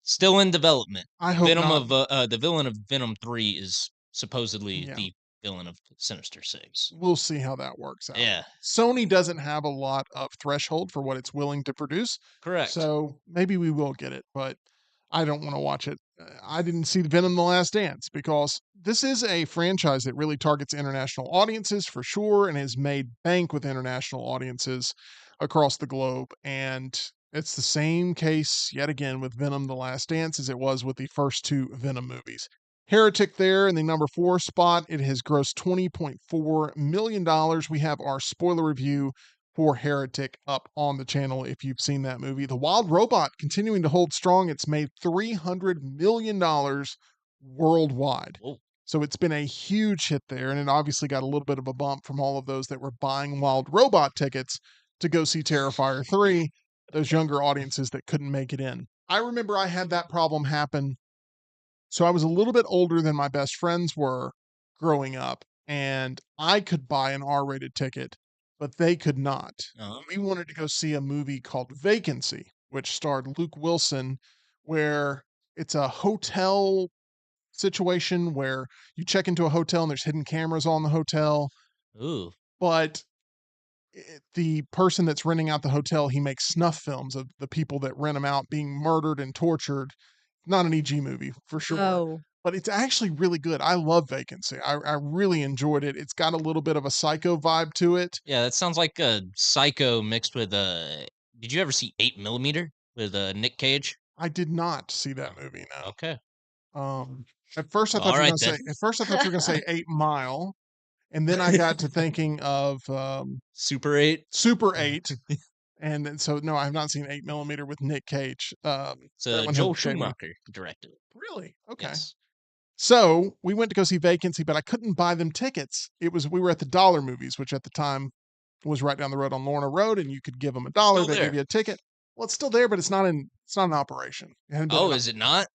Still in development. I hope Venom not. of the villain of Venom 3 is supposedly Yeah. the villain of Sinister Six. We'll see how that works out. Yeah, Sony doesn't have a lot of threshold for what it's willing to produce. correct. So maybe we will get it, but I don't want to watch it. I didn't see Venom: The Last Dance because this is a franchise that really targets international audiences for sure and has made bank with international audiences across the globe. And it's the same case yet again with Venom: The Last Dance as it was with the first 2 Venom movies. Heretic there in the number 4 spot. It has grossed $20.4 million. We have our spoiler review for Heretic up on the channel if you've seen that movie. The Wild Robot continuing to hold strong. It's made $300 million worldwide. Whoa. So it's been a huge hit there, and it obviously got a little bit of a bump from all of those that were buying Wild Robot tickets to go see Terrifier 3, those younger audiences that couldn't make it in. I remember I had that problem happen. So I was a little bit older than my best friends were growing up, and I could buy an R-rated ticket, but they could not. Uh-huh. We wanted to go see a movie called Vacancy, which starred Luke Wilson, where it's a hotel situation where you check into a hotel and there's hidden cameras on the hotel, Ooh. but the person that's renting out the hotel, he makes snuff films of the people that rent them out being murdered and tortured. Not an EG movie for sure, Oh, but it's actually really good. I love Vacancy. I really enjoyed it. It's got a little bit of a Psycho vibe to it. Yeah, that sounds like a Psycho mixed with did you ever see 8mm with Nick Cage? I did not see that movie. No. Okay. At first I thought All you were right gonna say. then. At first I thought you were gonna say 8 Mile, and then I got to thinking of Super 8. Super 8, and then, so no, I have not seen 8mm with Nick Cage. It's that one Joel hasn't stayed with me. Schumacher directed. Really? Okay. Yes. So we went to go see Vacancy, but I couldn't buy them tickets. We were at the Dollar Movies, which at the time was right down the road on Lorna Road, and you could give them $1. Still They there. give you a ticket. Well, it's still there, but it's not in operation. It Oh, is it not?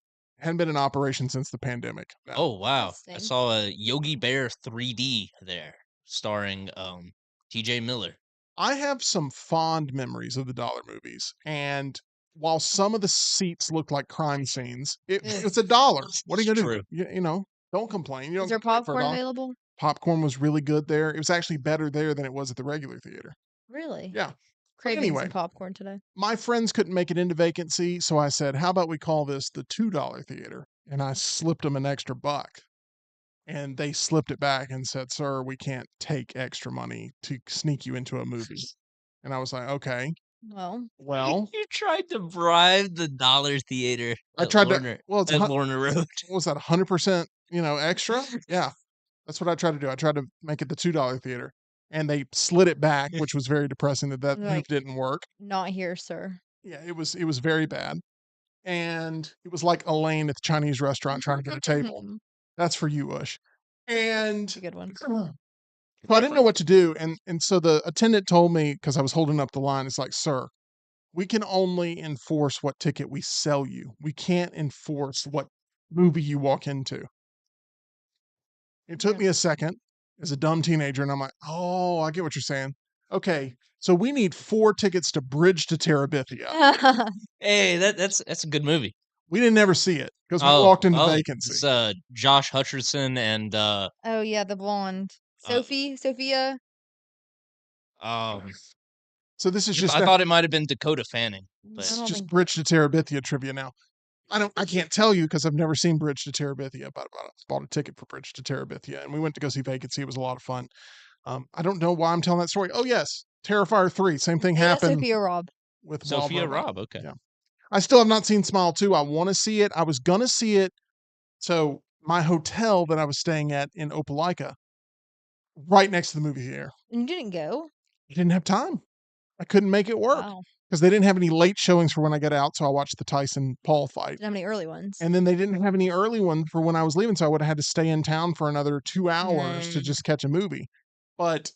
hadn't been in operation since the pandemic. No. Oh wow. I Interesting. saw a Yogi Bear 3D there, starring TJ Miller. I have some fond memories of the Dollar Movies, and while some of the seats look like crime scenes, it's $1. What are you It's gonna do? true. You know, don't complain. You is don't there complain for popcorn $1. available? Popcorn was really good there. It was actually better there than it was at the regular theater. Really? Yeah. Craving anyway. some popcorn today. My friends couldn't make it into Vacancy, so I said, "How about we call this the $2 theater?" And I slipped them an extra buck. And they slipped it back and said, "Sir, we can't take extra money to sneak you into a movie." And I was like, "Okay, Well, well." You tried to bribe the Dollar Theater I at tried Lorna, to, well, it's, at Lorna Road. what was that, 100%, extra? Yeah, that's what I tried to do. I tried to make it the $2 theater. And they slid it back, which was very depressing that move like, didn't work. not here, sir. Yeah, it was very bad. And it was like Elaine at the Chinese restaurant trying to get a table. That's for you, Ush. And That's a good one. so I didn't know what to do. And so the attendant told me, because I was holding up the line, it's like, sir, we can only enforce what ticket we sell you. We can't enforce what movie you walk into. It took Yeah. me a second as a dumb teenager, and I'm like, oh, I get what you're saying. Okay, so we need 4 tickets to Bridge to Terabithia. Hey, that's a good movie. We didn't ever see it because we walked into vacancy. It's Josh Hutcherson and Oh yeah, the blonde. Uh, Sophia. um So this is I just thought it might have been Dakota Fanning, I but don't just think Bridge to Terabithia trivia now. I can't tell you because I've never seen Bridge to Terabithia, but I bought a ticket for Bridge to Terabithia, and we went to go see Vacancy. It was a lot of fun. I don't know why I'm telling that story. Oh yes, Terrifier 3. Same thing yeah, that's happened Sophia Robb. with Wild Sophia Robot. Robb, okay. Yeah. I still have not seen Smile 2. I want to see it. I was gonna see it. So my hotel that I was staying at in Opelika, right next to the movie theater. And you didn't go? I didn't have time. I couldn't make it work Wow. because they didn't have any late showings for when I got out. So I watched the Tyson Paul fight. Didn't have any early ones. And then they didn't have any early ones for when I was leaving. So I would have had to stay in town for another 2 hours to just catch a movie. But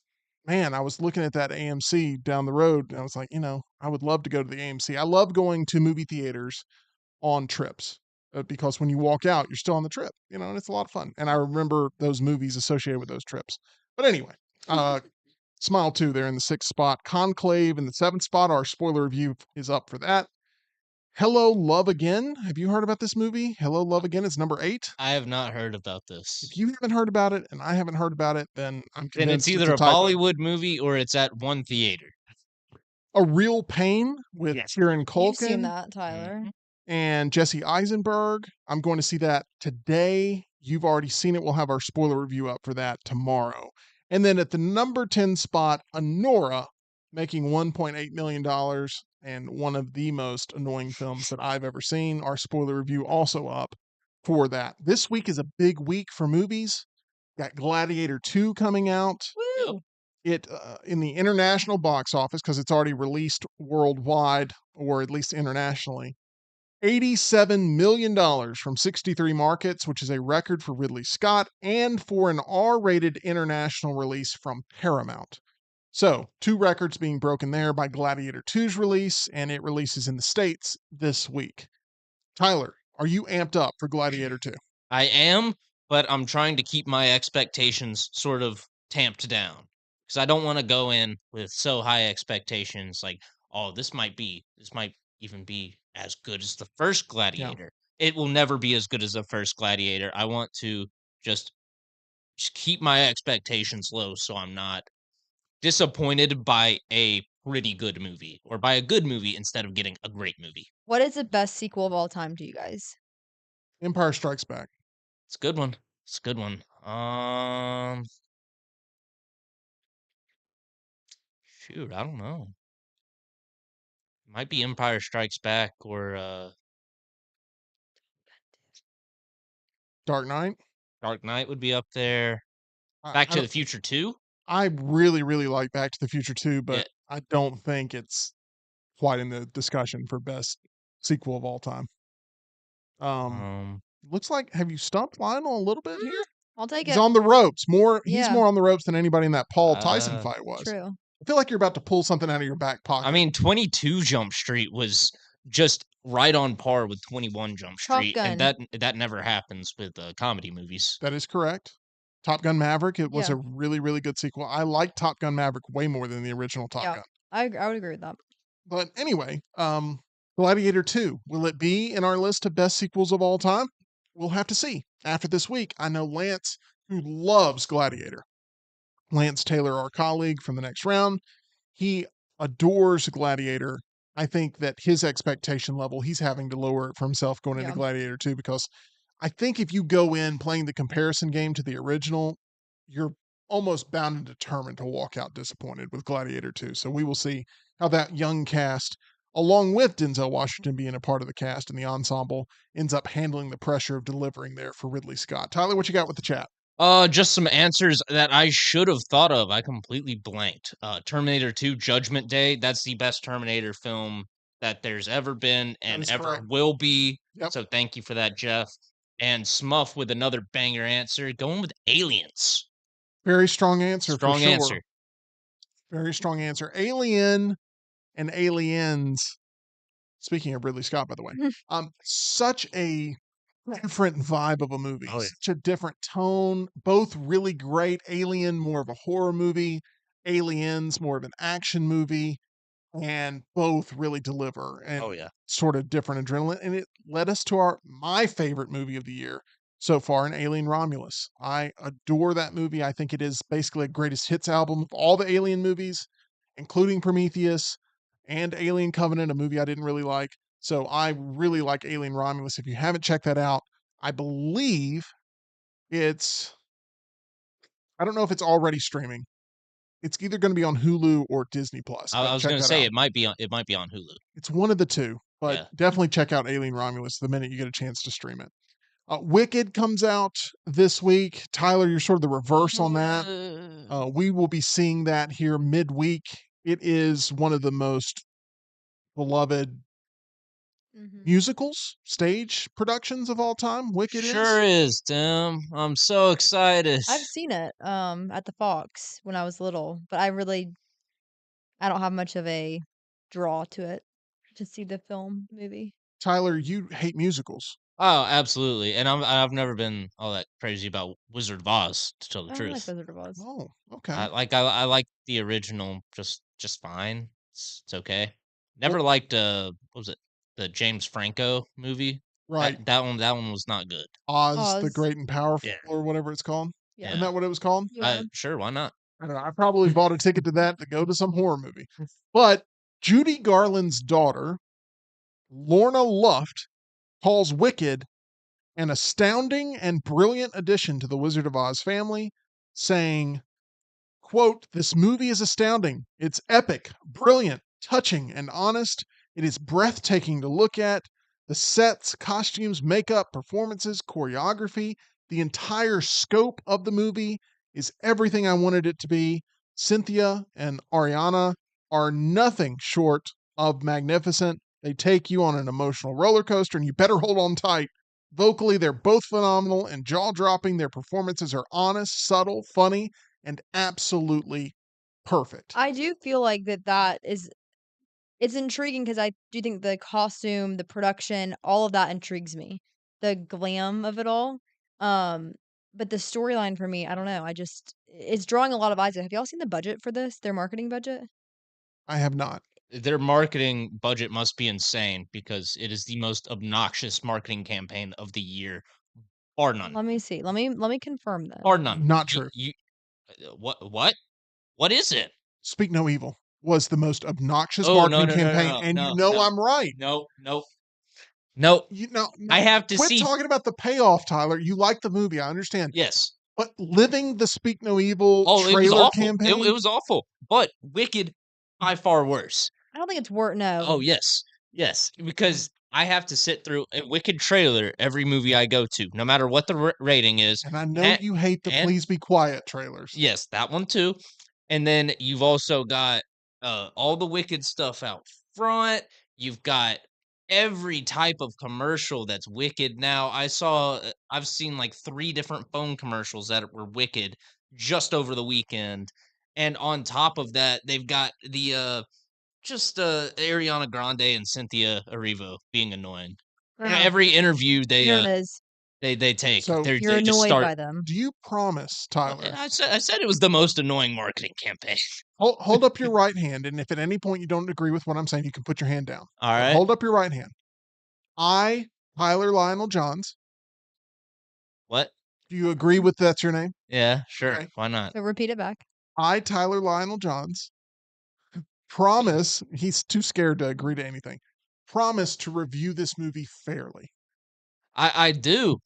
man, I was looking at that AMC down the road and I was like, I would love to go to the AMC. I love going to movie theaters on trips because when you walk out, you're still on the trip, and it's a lot of fun. And I remember those movies associated with those trips. But anyway, Smile 2 there in the 6th spot. Conclave in the 7th spot. Our spoiler review is up for that. Hello, Love Again. Have you heard about this movie? Hello, Love Again is number 8. I have not heard about this. If you haven't heard about it and I haven't heard about it, then I'm Then it's convinced either a typo. Bollywood movie or it's at one theater. A Real Pain with Kieran You've seen Culkin that, Tyler. and Jesse Eisenberg. I'm going to see that today. You've already seen it. We'll have our spoiler review up for that tomorrow. And then at the number 10 spot, Anora, making $1.8 million and one of the most annoying films that I've ever seen. Our spoiler review also up for that. This week is a big week for movies. Got Gladiator 2 coming out. Woo! It in the international box office, because it's already released worldwide or at least internationally, $87 million from 63 markets, which is a record for Ridley Scott and for an R-rated international release from Paramount. So 2 records being broken there by Gladiator 2's release, and it releases in the States this week. Tyler, are you amped up for Gladiator 2? I am, but I'm trying to keep my expectations sort of tamped down because I don't want to go in with so high expectations like, oh, this might even be as good as the first Gladiator. It will never be as good as the first Gladiator. I want to just keep my expectations low so I'm not disappointed by a pretty good movie or by a good movie instead of getting a great movie. What is the best sequel of all time to you guys? Empire Strikes Back. It's a good one. It's a good one. Shoot, I don't know. Might be Empire Strikes Back or Dark Knight. Dark Knight would be up there. I- Back I to don't- the Future 2? I really, really like Back to the Future 2, but Yeah. I don't think it's quite in the discussion for best sequel of all time. Looks like, have you stumped Lionel a little bit here? I'll take He's it. on the ropes. He's Yeah. more on the ropes than anybody in that Paul Tyson Uh, fight was. True. I feel like you're about to pull something out of your back pocket. I mean, 22 Jump Street was just right on par with 21 Jump Top Street, and that never happens with comedy movies. That is correct. Top Gun Maverick, it was Yeah. a really, really good sequel. I like Top Gun Maverick way more than the original Top Yeah. Gun. I would agree with that. But anyway, Gladiator 2, will it be in our list of best sequels of all time? We'll have to see. After this week, I know Lance, who loves Gladiator. Lance Taylor, our colleague from the next round, he adores Gladiator. I think that his expectation level, he's having to lower it for himself going into Yeah. Gladiator 2, because I think if you go in playing the comparison game to the original, you're almost bound and determined to walk out disappointed with Gladiator 2. So we will see how that young cast, along with Denzel Washington being a part of the cast and the ensemble, ends up handling the pressure of delivering there for Ridley Scott. Tyler, what you got with the chat? Just some answers that I should have thought of. I completely blanked. Terminator 2 Judgment Day. That's the best Terminator film that there's ever been and is ever correct. will be. Yep. So thank you for that, Jeff. And Smuff with another banger answer, going with Aliens. Very strong answer for Strong sure. answer. Very strong answer. Alien and Aliens. Speaking of Ridley Scott, by the way, such a different vibe of a movie, Oh, yeah. such a different tone. Both really great. Alien, more of a horror movie. Aliens, more of an action movie. And both really deliver and Oh, yeah. sort of different adrenaline. And it led us to my favorite movie of the year so far, in Alien Romulus. I adore that movie. I think it is basically a greatest hits album of all the Alien movies, including Prometheus and Alien Covenant, a movie I didn't really like. So I really like Alien Romulus. If you haven't checked that out, I believe I don't know if it's already streaming. It's either going to be on Hulu or Disney Plus. I was check going to that say out. it might be on Hulu. It's one of the two, but Yeah. definitely check out Alien Romulus the minute you get a chance to stream it. Wicked comes out this week. Tyler, you're sort of the reverse on that. We will be seeing that here midweek. It is one of the most beloved musicals, stage productions of all time. Wicked Sure is, Tim. I'm so excited. I've seen it at the Fox when I was little, but I don't have much of a draw to it to see the movie. Tyler, you hate musicals. Oh, absolutely. And I've never been all that crazy about Wizard of Oz, to tell the I like truth. Wizard of Oz. Oh, okay. I like the original just fine. It's okay. Never liked what was it? The James Franco movie. Right. That one was not good. Oz the Oz. Great and Powerful, Yeah. or whatever it's called. Yeah. Isn't that what it was called? Yeah. Sure, why not? I don't know. I probably bought a ticket to that to go to some horror movie. But Judy Garland's daughter, Lorna Luft, calls Wicked an astounding and brilliant addition to the Wizard of Oz family, saying, quote, "This movie is astounding. It's epic, brilliant, touching, and honest. It is breathtaking to look at. The sets, costumes, makeup, performances, choreography, the entire scope of the movie is everything I wanted it to be. Cynthia and Ariana are nothing short of magnificent. They take you on an emotional roller coaster, and you better hold on tight. Vocally, they're both phenomenal and jaw-dropping. Their performances are honest, subtle, funny, and absolutely perfect." I do feel like it's intriguing because I do think the costume, the production, all of that intrigues me. The glam of it all. But the storyline for me, I don't know. It's drawing a lot of eyes. Have y'all seen the budget for this? Their marketing budget? I have not. Their marketing budget must be insane because it is the most obnoxious marketing campaign of the year, bar none. Let me see. Let me confirm this. Bar none. Not true. What is it? Speak No Evil was the most obnoxious Oh, marketing campaign, and you know I'm right. No. You know, I have to quit see. talking about the payoff, Tyler. You like the movie, I understand. Yes. But living the Speak No Evil Oh, it was trailer awful. campaign. It was awful. But Wicked, by far worse. I don't think it's worth no. Oh, yes. Because I have to sit through a Wicked trailer every movie I go to, no matter what the rating is. And I know you hate the Please Be Quiet trailers. Yes, that one too. And then you've also got all the Wicked stuff out front. You've got every type of commercial that's Wicked now. I've seen like 3 different phone commercials that were Wicked just over the weekend. And on top of that, they've got the Ariana Grande and Cynthia Erivo being annoying. Every interview Here it is. they take. So You're they just annoyed start. by them. Do you promise, Tyler? I said it was the most annoying marketing campaign. Hold up your right hand, and if at any point you don't agree with what I'm saying, you can put your hand down. All right. Hold up your right hand. I, Tyler Lionel Johns. What? Do you agree with that's your name? Yeah, sure. Okay. Why not? So repeat it back. I, Tyler Lionel Johns, promise, he's too scared to agree to anything, promise to review this movie fairly. I do.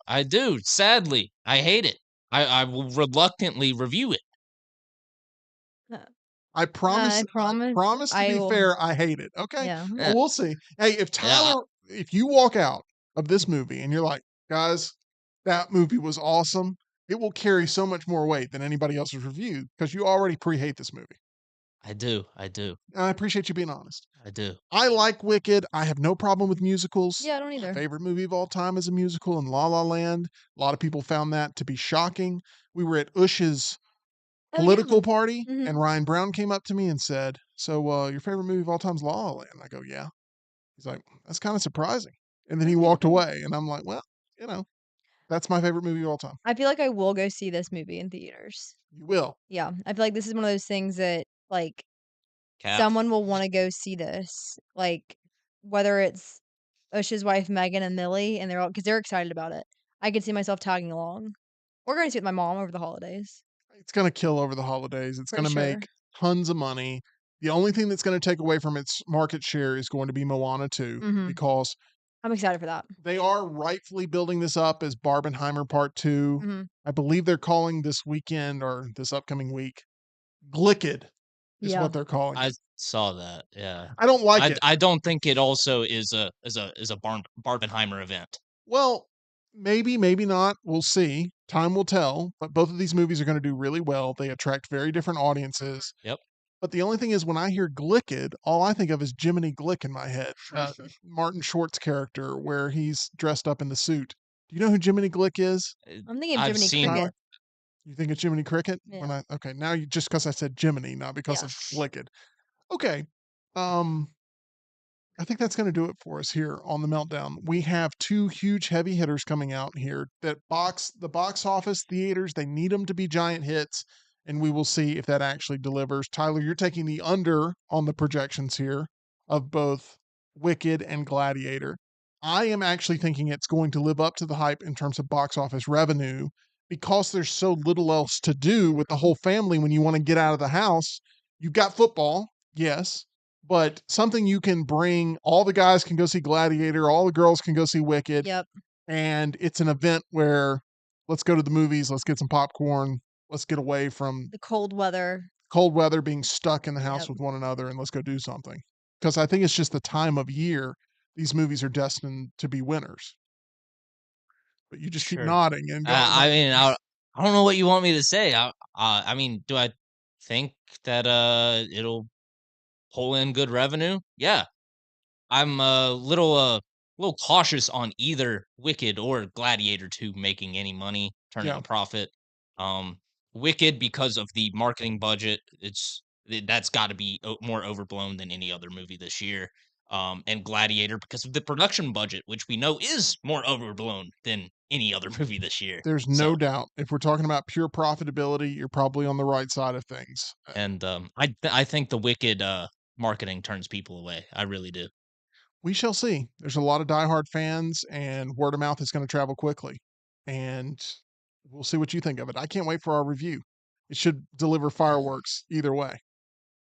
Sadly, I hate it. I will reluctantly review it. I promise. I promise. Promise to be fair. I hate it. Okay. Yeah. Well, we'll see. Hey, if Tyler, if you walk out of this movie and you're like, guys, that movie was awesome, it will carry so much more weight than anybody else's review because you already pre-hate this movie. I do. And I appreciate you being honest. I do. I like Wicked. I have no problem with musicals. Yeah, I don't My either. favorite movie of all time is a musical in La La Land. A lot of people found that to be shocking. We were at Ush's Oh, yeah. political party, Mhm. and Ryan Brown came up to me and said, "So, your favorite movie of all time is La La Land?" I go, "Yeah." He's like, "That's kind of surprising." And then he walked away, and I'm like, "Well, you know, that's my favorite movie of all time." I feel like I will go see this movie in theaters. You will. Yeah, I feel like this is one of those things that, like, Cap. someone will wanna go see this, like, whether it's Ush's wife, Megan, and Millie, and they're all because 'cause they're excited about it. I could see myself tagging along. We're going to see it with my mom over the holidays, It's gonna kill over the holidays. It's for gonna sure. make tons of money. The only thing that's gonna take away from its market share is going to be Moana 2 Mhm. because I'm excited for that. they are rightfully building this up as Barbenheimer Part 2. Mhm. I believe they're calling this weekend or this upcoming week Glicked is Yeah. what they're calling I it. saw that. Yeah. I don't like it. I don't think it also is a Barbenheimer event. Well, maybe, maybe not. We'll see. Time will tell. But both of these movies are going to do really well. They attract very different audiences. Yep. But the only thing is, when I hear Glicked, all I think of is Jiminy Glick in my head. Martin Short's character, where he's dressed up in the suit. Do you know who Jiminy Glick is? I'm thinking of I've Jiminy seen Tyler? Cricket. You think it's Jiminy Cricket? When Yeah. okay, now you just because I said Jiminy, not because Yeah. of Glicked. Okay. Um, I think that's going to do it for us here on the Meltdown. We have two huge heavy hitters coming out here that the box office theaters, they need them to be giant hits, and we will see if that actually delivers. Tyler, you're taking the under on the projections here of both Wicked and Gladiator. I am actually thinking it's going to live up to the hype in terms of box office revenue because there's so little else to do with the whole family when you want to get out of the house. You've got football, yes, but something you can bring all the guys can go see Gladiator, all the girls can go see Wicked, Yep. and it's an event where let's go to the movies, let's get some popcorn, let's get away from The cold weather. cold weather, being stuck in the house Yep. with one another, and let's go do something. Because I think it's just the time of year these movies are destined to be winners. But you just keep Sure. nodding and going. I mean, I don't know what you want me to say. I mean, do I think that it'll pull in good revenue? Yeah. I'm a little cautious on either Wicked or Gladiator 2 making any money, turning Yeah, a profit. Um, Wicked because of the marketing budget, that's got to be more overblown than any other movie this year. And Gladiator because of the production budget, which we know is more overblown than any other movie this year. there's no So, doubt. If we're talking about pure profitability, you're probably on the right side of things. and I think the Wicked marketing turns people away. I really do. We shall see. There's a lot of diehard fans, and word of mouth is going to travel quickly. And we'll see what you think of it. I can't wait for our review. It should deliver fireworks either way.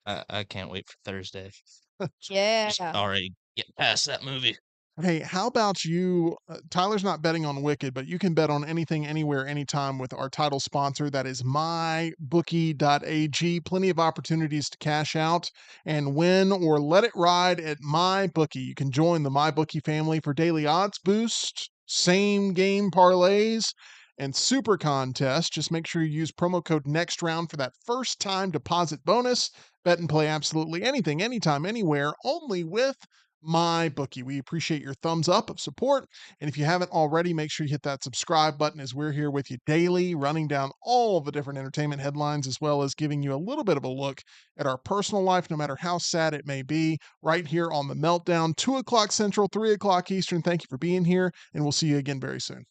I can't wait for Thursday. Yeah. Just already get past that movie. Hey, how about you? Tyler's not betting on Wicked, but you can bet on anything, anywhere, anytime with our title sponsor. That is mybookie.ag. Plenty of opportunities to cash out and win or let it ride at MyBookie. You can join the MyBookie family for daily odds boost, same game parlays, and super contests. Just make sure you use promo code next round for that first time deposit bonus. Bet and play absolutely anything, anytime, anywhere, only with MyBookie. We appreciate your thumbs up of support. And if you haven't already, make sure you hit that subscribe button as we're here with you daily, running down all the different entertainment headlines, as well as giving you a little bit of a look at our personal life, no matter how sad it may be, right here on The Meltdown, 2 o'clock Central, 3 o'clock Eastern. Thank you for being here, and we'll see you again very soon.